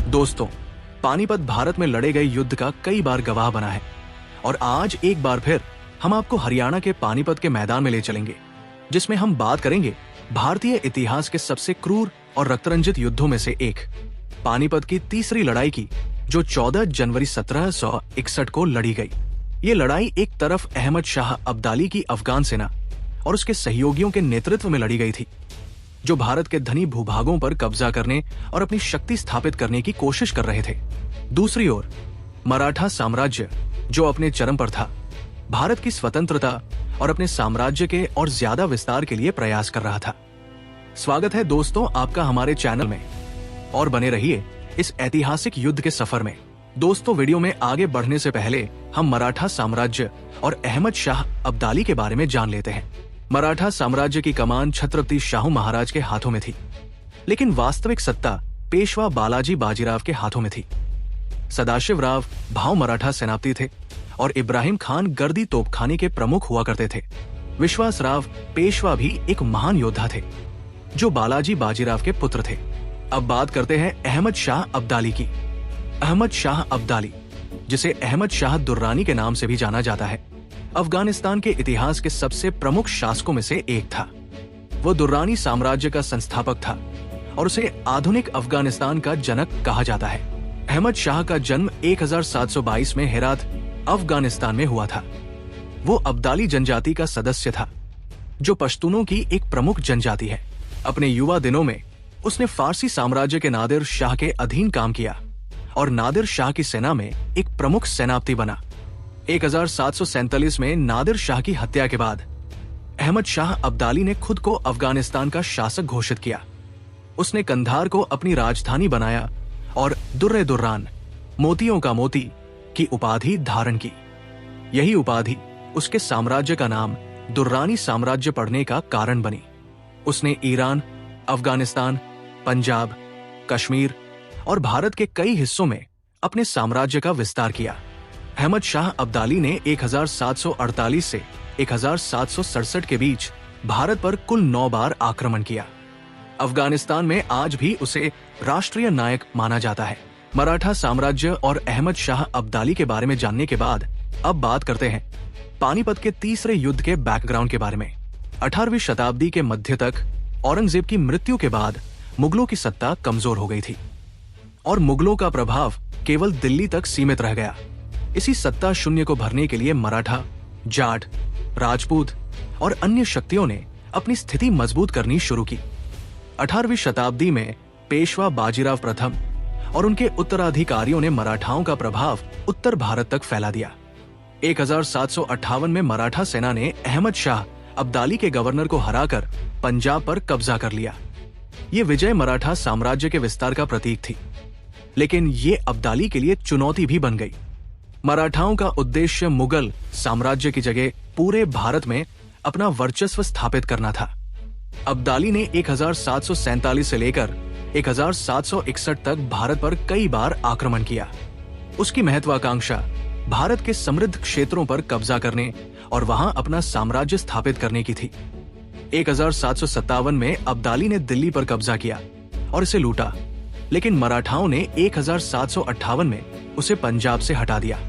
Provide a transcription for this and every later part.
दोस्तों, पानीपत भारत में लड़े गए युद्ध का कई बार गवाह बना है और आज एक बार फिर हम आपको हरियाणा के पानीपत के मैदान में ले चलेंगे, जिसमें हम बात करेंगे भारतीय इतिहास के सबसे क्रूर और रक्तरंजित युद्धों में से एक पानीपत की तीसरी लड़ाई की, जो 14 जनवरी 1761 को लड़ी गई। ये लड़ाई एक तरफ अहमद शाह अब्दाली की अफगान सेना और उसके सहयोगियों के नेतृत्व में लड़ी गई थी, जो भारत के धनी भूभागों पर कब्जा करने और अपनी शक्ति स्थापित करने की कोशिश कर रहे थे। दूसरी ओर मराठा साम्राज्य, जो अपने चरम पर था, भारत की स्वतंत्रता और अपने साम्राज्य के और ज्यादा विस्तार के लिए प्रयास कर रहा था। स्वागत है दोस्तों आपका हमारे चैनल में, और बने रहिए इस ऐतिहासिक युद्ध के सफर में। दोस्तों, वीडियो में आगे बढ़ने से पहले हम मराठा साम्राज्य और अहमद शाह अब्दाली के बारे में जान लेते हैं। मराठा साम्राज्य की कमान छत्रपति शाहू महाराज के हाथों में थी, लेकिन वास्तविक सत्ता पेशवा बालाजी बाजीराव के हाथों में थी। सदाशिव राव भाव मराठा सेनापति थे और इब्राहिम खान गर्दी तोपखाने के प्रमुख हुआ करते थे। विश्वास राव पेशवा भी एक महान योद्धा थे, जो बालाजी बाजीराव के पुत्र थे। अब बात करते हैं अहमद शाह अब्दाली की। अहमद शाह अब्दाली, जिसे अहमद शाह दुर्रानी के नाम से भी जाना जाता है, अफगानिस्तान के इतिहास के सबसे प्रमुख शासकों में से एक था। वो दुर्रानी साम्राज्य का संस्थापक था और उसे आधुनिक अफगानिस्तान का जनक कहा जाता है। अहमद शाह का जन्म 1722 में हेरात, अफगानिस्तान में हुआ था। वो अब्दाली जनजाति का सदस्य था, जो पश्तूनों की एक प्रमुख जनजाति है। अपने युवा दिनों में उसने फारसी साम्राज्य के नादिर शाह के अधीन काम किया और नादिर शाह की सेना में एक प्रमुख सेनापति बना। 1747 में नादिर शाह की हत्या के बाद अहमद शाह अब्दाली ने खुद को अफगानिस्तान का शासक घोषित किया। उसने कंधार को अपनी राजधानी बनाया और दुर्रे दुर्रान, मोतियों का मोती की उपाधि धारण की। यही उपाधि उसके साम्राज्य का नाम दुर्रानी साम्राज्य पड़ने का कारण बनी। उसने ईरान, अफगानिस्तान, पंजाब, कश्मीर और भारत के कई हिस्सों में अपने साम्राज्य का विस्तार किया। अहमद शाह अब्दाली ने 1748 से 1767 के बीच भारत पर कुल 9 बार आक्रमण किया। अफगानिस्तान में आज भी उसे राष्ट्रीय नायक माना जाता है। मराठा साम्राज्य और अहमद शाह अब्दाली के बारे में जानने के बाद अब बात करते हैं पानीपत के तीसरे युद्ध के बैकग्राउंड के बारे में। 18वीं शताब्दी के मध्य तक औरंगजेब की मृत्यु के बाद मुगलों की सत्ता कमजोर हो गई थी और मुगलों का प्रभाव केवल दिल्ली तक सीमित रह गया। इसी सत्ता शून्य को भरने के लिए मराठा, जाट, राजपूत और अन्य शक्तियों ने अपनी स्थिति मजबूत करनी शुरू की। 18वीं शताब्दी में पेशवा बाजीराव प्रथम और उनके उत्तराधिकारियों ने मराठाओं का प्रभाव उत्तर भारत तक फैला दिया। 1758 में मराठा सेना ने अहमद शाह अब्दाली के गवर्नर को हराकर पंजाब पर कब्जा कर लिया। ये विजय मराठा साम्राज्य के विस्तार का प्रतीक थी, लेकिन ये अब्दाली के लिए चुनौती भी बन गई। मराठाओं का उद्देश्य मुगल साम्राज्य की जगह पूरे भारत में अपना वर्चस्व स्थापित करना था। अब्दाली ने 1747 से लेकर 1761 तक भारत पर कई बार आक्रमण किया। उसकी महत्वाकांक्षा भारत के समृद्ध क्षेत्रों पर कब्जा करने और वहां अपना साम्राज्य स्थापित करने की थी। 1757 में अब्दाली ने दिल्ली पर कब्जा किया और इसे लूटा, लेकिन मराठाओं ने 1758 में उसे पंजाब से हटा दिया।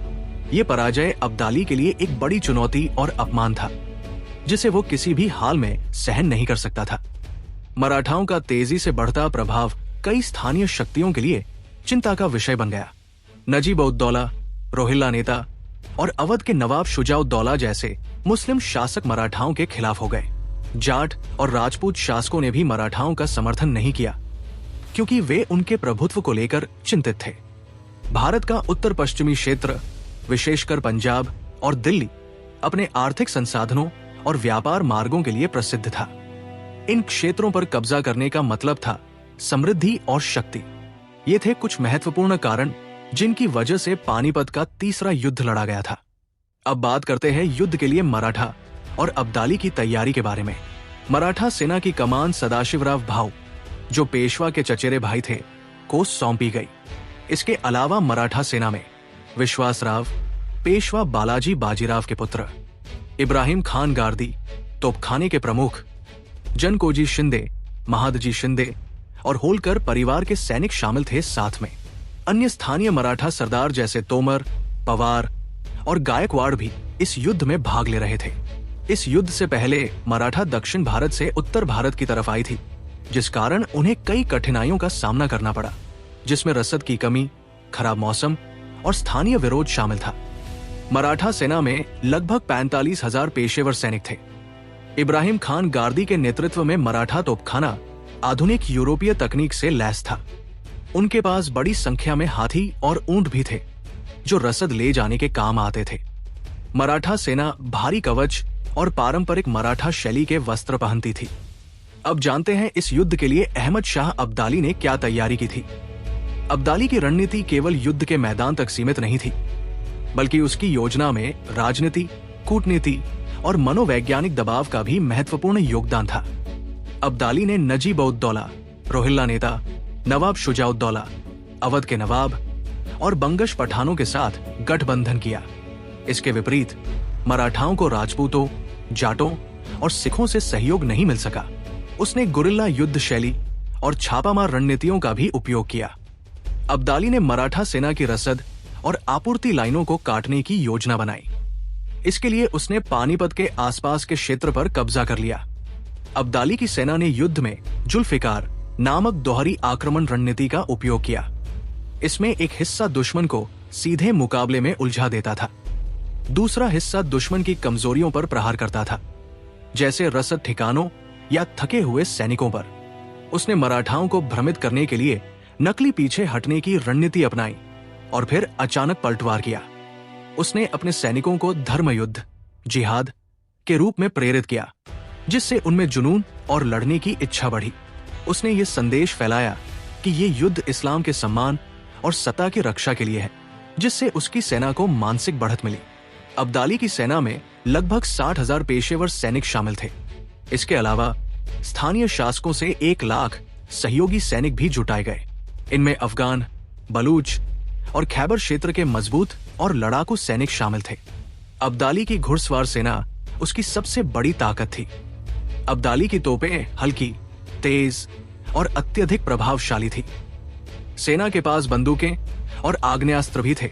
ये पराजय अब्दाली के लिए एक बड़ी चुनौती और अपमान था, जिसे वो किसी भी हाल में सहन नहीं कर सकता था। मराठाओं का तेजी से बढ़ता प्रभाव कई स्थानीय शक्तियों के लिए चिंता का विषय बन गया। नजीब-उद-दौला, रोहिल्ला नेता और अवध के नवाब शुजा-उद-दौला जैसे मुस्लिम शासक मराठाओं के खिलाफ हो गए। जाट और राजपूत शासकों ने भी मराठाओं का समर्थन नहीं किया, क्योंकि वे उनके प्रभुत्व को लेकर चिंतित थे। भारत का उत्तर पश्चिमी क्षेत्र, विशेषकर पंजाब और दिल्ली, अपने आर्थिक संसाधनों और व्यापार मार्गों के लिए प्रसिद्ध था। इन क्षेत्रों पर कब्जा करने का मतलब था समृद्धि और शक्ति। ये थे कुछ महत्वपूर्ण कारण जिनकी वजह से पानीपत का तीसरा युद्ध लड़ा गया था। अब बात करते हैं युद्ध के लिए मराठा और अब्दाली की तैयारी के बारे में। मराठा सेना की कमान सदाशिवराव भाऊ, जो पेशवा के चचेरे भाई थे, को सौंपी गई। इसके अलावा मराठा सेना में विश्वास राव, पेशवा बालाजी बाजीराव के पुत्र, इब्राहिम खान गार्दी, तोपखाने के प्रमुख, जनकोजी शिंदे, महादजी शिंदे और होलकर परिवार के सैनिक शामिल थे। साथ में अन्य स्थानीय मराठा सरदार जैसे तोमर, पवार और गायकवाड़ भी इस युद्ध में भाग ले रहे थे। इस युद्ध से पहले मराठा दक्षिण भारत से उत्तर भारत की तरफ आई थी, जिस कारण उन्हें कई कठिनाइयों का सामना करना पड़ा, जिसमें रसद की कमी, खराब मौसम और स्थानीय विरोध शामिल था। मराठा सेना में लगभग 45,000 पेशेवर सैनिक थे। इब्राहिम खान गार्दी के नेतृत्व में मराठा तोपखाना आधुनिक यूरोपीय तकनीक से लैस था। उनके पास बड़ी संख्या में हाथी और ऊंट भी थे, जो रसद ले जाने के काम आते थे। मराठा सेना भारी कवच और पारंपरिक मराठा शैली के वस्त्र पहनती थी। अब जानते हैं इस युद्ध के लिए अहमद शाह अब्दाली ने क्या तैयारी की थी। अब्दाली की रणनीति केवल युद्ध के मैदान तक सीमित नहीं थी, बल्कि उसकी योजना में राजनीति, कूटनीति और मनोवैज्ञानिक दबाव का भी महत्वपूर्ण योगदान था। अब्दाली ने नजीब-उद-दौला, रोहिल्ला नेता, नवाब शुजा-उद-दौला, अवध के नवाब और बंगश पठानों के साथ गठबंधन किया। इसके विपरीत मराठाओं को राजपूतों, जाटों और सिखों से सहयोग नहीं मिल सका। उसने गुरिल्ला युद्ध शैली और छापामार रणनीतियों का भी उपयोग किया। अब्दाली ने मराठा सेना की रसद और आपूर्ति लाइनों को काटने की योजना बनाई। इसके लिए उसने पानीपत के आसपास के क्षेत्र पर कब्जा कर लिया। अब्दाली की सेना ने युद्ध में जुल्फिकार नामक दोहरी आक्रमण रणनीति का उपयोग किया। इसमें एक हिस्सा दुश्मन को सीधे मुकाबले में उलझा देता था, दूसरा हिस्सा दुश्मन की कमजोरियों पर प्रहार करता था, जैसे रसद ठिकानों या थके हुए सैनिकों पर। उसने मराठाओं को भ्रमित करने के लिए नकली पीछे हटने की रणनीति अपनाई और फिर अचानक पलटवार किया। उसने अपने सैनिकों को धर्म युद्ध, जिहाद के रूप में प्रेरित किया, जिससे उनमें जुनून और लड़ने की इच्छा बढ़ी। उसने ये संदेश फैलाया कि ये युद्ध इस्लाम के सम्मान और सत्ता की रक्षा के लिए है, जिससे उसकी सेना को मानसिक बढ़त मिली। अब्दाली की सेना में लगभग 60,000 पेशेवर सैनिक शामिल थे। इसके अलावा स्थानीय शासकों से 1 लाख सहयोगी सैनिक भी जुटाए गए। इनमें अफगान, बलूच और खैबर क्षेत्र के मजबूत और लड़ाकू सैनिक शामिल थे। अब्दाली की घुड़सवार सेना उसकी सबसे बड़ी ताकत थी। अब्दाली की तोपें हल्की, तेज और अत्यधिक प्रभावशाली थी। सेना के पास बंदूकें और आग्नेयास्त्र भी थे,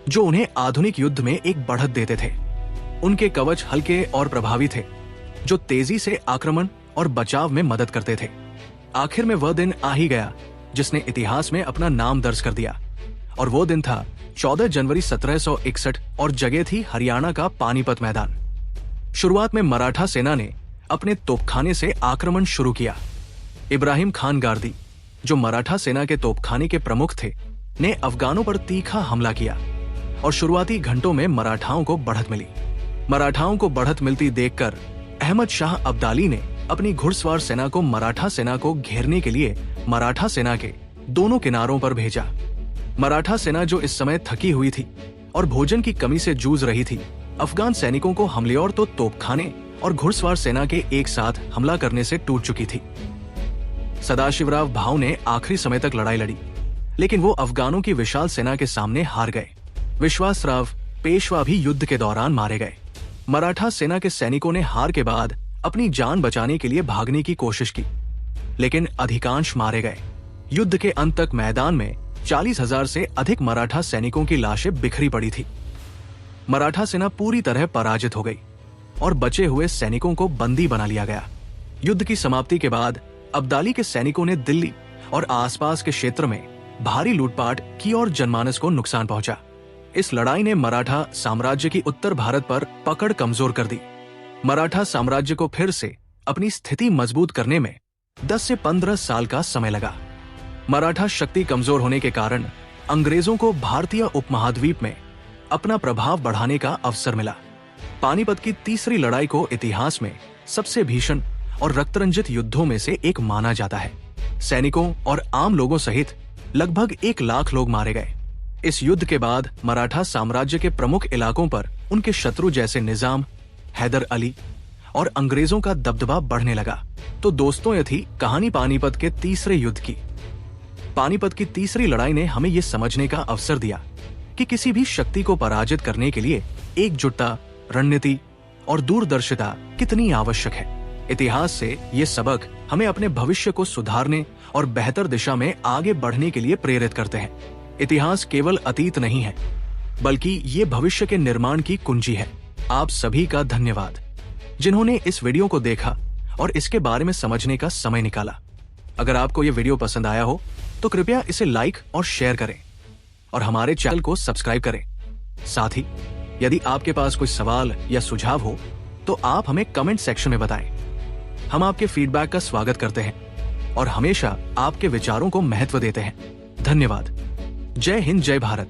जो उन्हें आधुनिक युद्ध में एक बढ़त देते थे। उनके कवच हल्के और प्रभावी थे, जो तेजी से आक्रमण और बचाव में मदद करते थे। आखिर में वह दिन आ ही गया जिसने इतिहास में अपना नाम दर्ज कर दिया, और वो दिन था 14 जनवरी 1761 और जगह थी हरियाणा का पानीपत मैदान। शुरुआत में मराठा सेना ने अपने तोपखाने से आक्रमण शुरू किया। इब्राहिम खान गार्दी, जो मराठा सेना के तोपखाने के प्रमुख थे, ने अफगानों पर तीखा हमला किया और शुरुआती घंटों में मराठाओं को बढ़त मिली। मराठाओं को बढ़त मिलती देखकर अहमद शाह अब्दाली ने अपनी घुड़सवार सेना को मराठा सेना को घेरने के लिए मराठा सेना के दोनों किनारों पर भेजा। मराठा सेना, जो इस समय थकी हुई थी और भोजन की कमी से जूझ रही थी, अफगान सैनिकों को हमलेवर तो तोपखाने और घुड़सवार सेना के एक साथ हमला करने से टूट चुकी थी। सदाशिवराव भाऊ ने आखिरी समय तक लड़ाई लड़ी, लेकिन वो अफगानों की विशाल सेना के सामने हार गए। विश्वासराव पेशवा भी युद्ध के दौरान मारे गए। मराठा सेना के सैनिकों ने हार के बाद अपनी जान बचाने के लिए भागने की कोशिश की, लेकिन अधिकांश मारे गए। युद्ध के अंत तक मैदान में 40,000 से अधिक मराठा सैनिकों की लाशें बिखरी पड़ी थी। मराठा सेना पूरी तरह पराजित हो गई और बचे हुए सैनिकों को बंदी बना लिया गया। युद्ध की समाप्ति के बाद अब्दाली के सैनिकों ने दिल्ली और आसपास के क्षेत्र में भारी लूटपाट की और जनमानस को नुकसान पहुंचा। इस लड़ाई ने मराठा साम्राज्य की उत्तर भारत पर पकड़ कमजोर कर दी। मराठा साम्राज्य को फिर से अपनी स्थिति मजबूत करने में 10 से 15 साल का समय लगा। मराठा शक्ति कमजोर होने के कारण अंग्रेजों को भारतीय उपमहाद्वीप में अपना प्रभाव बढ़ाने का अवसर मिला। पानीपत की तीसरी लड़ाई को इतिहास में सबसे भीषण और रक्तरंजित युद्धों में से एक माना जाता है। सैनिकों और आम लोगों सहित लगभग 1 लाख लोग मारे गए। इस युद्ध के बाद मराठा साम्राज्य के प्रमुख इलाकों पर उनके शत्रु जैसे निजाम, हैदर अली और अंग्रेजों का दबदबा बढ़ने लगा। तो दोस्तों, यह थी कहानी पानीपत के तीसरे युद्ध की। पानीपत की तीसरी लड़ाई ने हमें यह समझने का अवसर दिया कि किसी भी शक्ति को पराजित करने के लिए एकजुटता, रणनीति और दूरदर्शिता कितनी आवश्यक है। इतिहास से ये सबक हमें अपने भविष्य को सुधारने और बेहतर दिशा में आगे बढ़ने के लिए प्रेरित करते हैं। इतिहास केवल अतीत नहीं है, बल्कि ये भविष्य के निर्माण की कुंजी है। आप सभी का धन्यवाद जिन्होंने इस वीडियो को देखा और इसके बारे में समझने का समय निकाला। अगर आपको ये वीडियो पसंद आया हो तो कृपया इसे लाइक और शेयर करें और हमारे चैनल को सब्सक्राइब करें। साथ ही यदि आपके पास कोई सवाल या सुझाव हो तो आप हमें कमेंट सेक्शन में बताएं। हम आपके फीडबैक का स्वागत करते हैं और हमेशा आपके विचारों को महत्व देते हैं। धन्यवाद। जय हिंद, जय भारत।